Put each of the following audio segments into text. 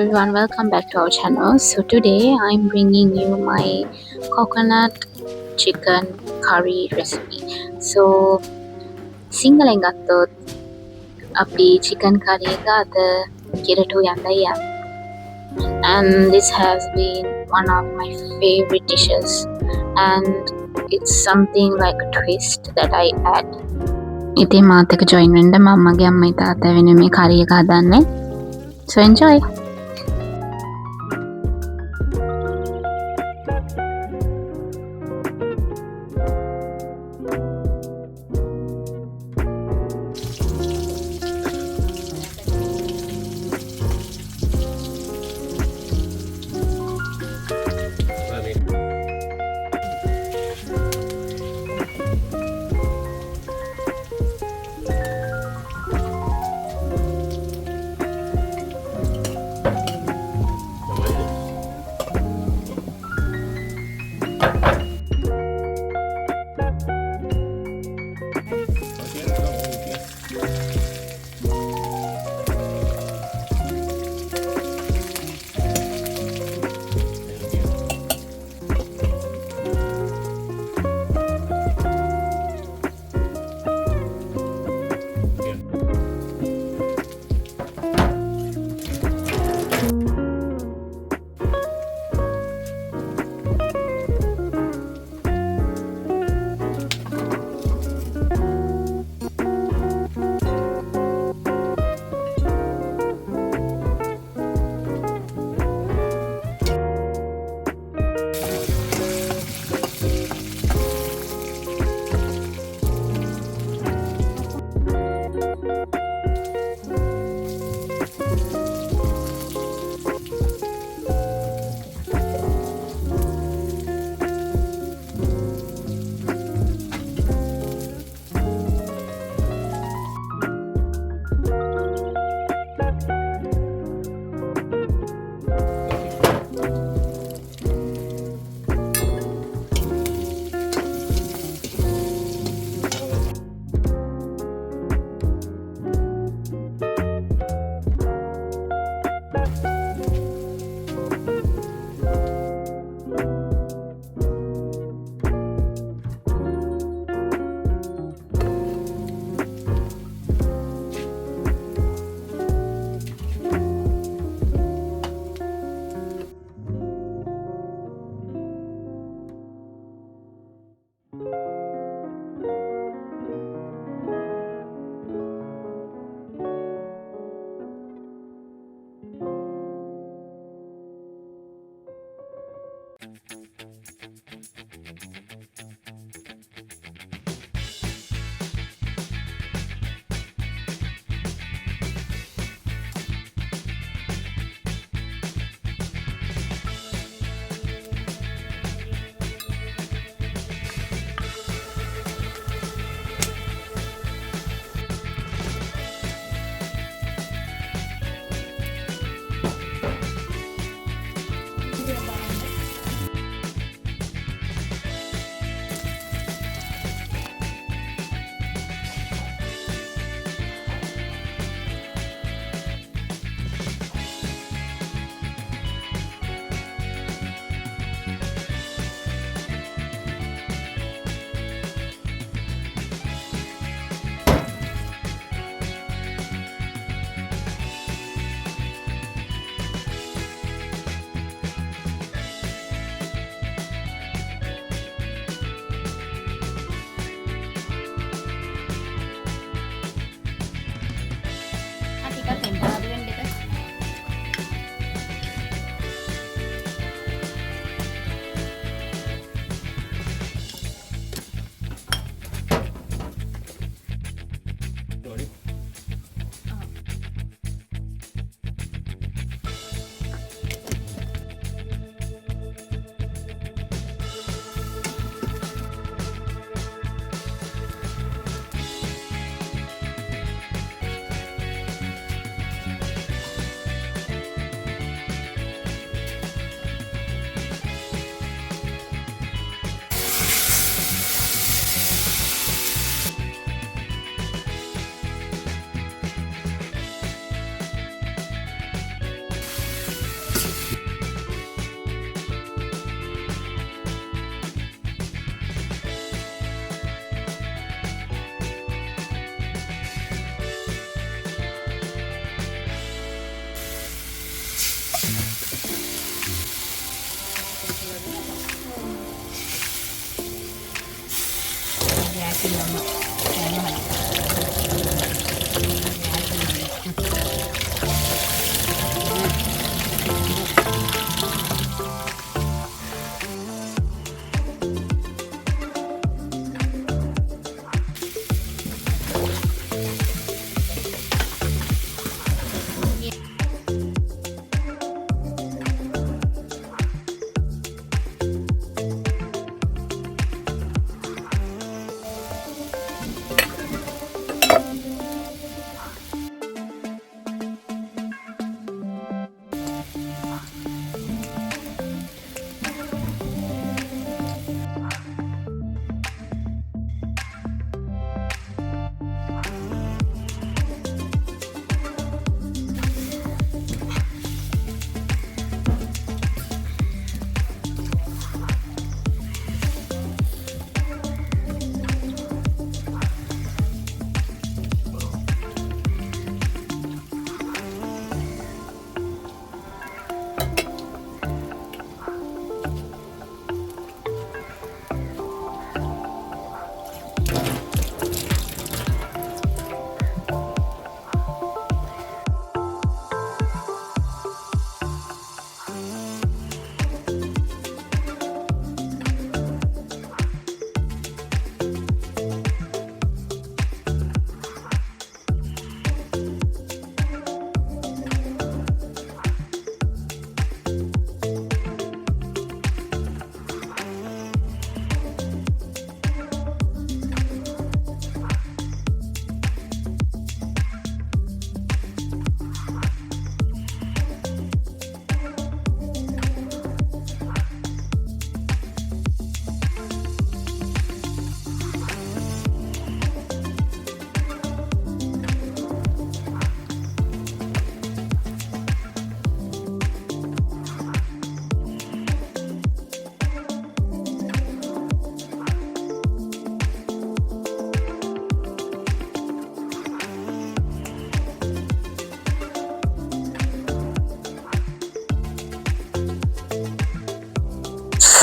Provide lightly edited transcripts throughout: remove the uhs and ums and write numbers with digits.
everyone, welcome back to our channel. So today I'm bringing you my coconut chicken curry recipe. So සිංහලෙන් ගත්තොත් අපි chicken curry එක අද ගෙරටු යන්නයි යන්නේ. And this has been one of my favorite dishes and it's something like a twist that I add. ඉතින් මාත් එක්ක join වෙන්න මම්මගේ අම්මයි තාත්තා වෙනුවෙන් මේ curry එක හදන්නේ. So enjoy!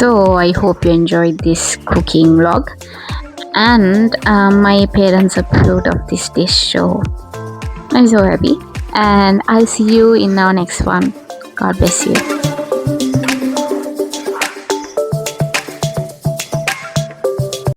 So I hope you enjoyed this cooking vlog, and my parents approved of this dish, so I'm so happy. And I'll see you in our next one. God bless you.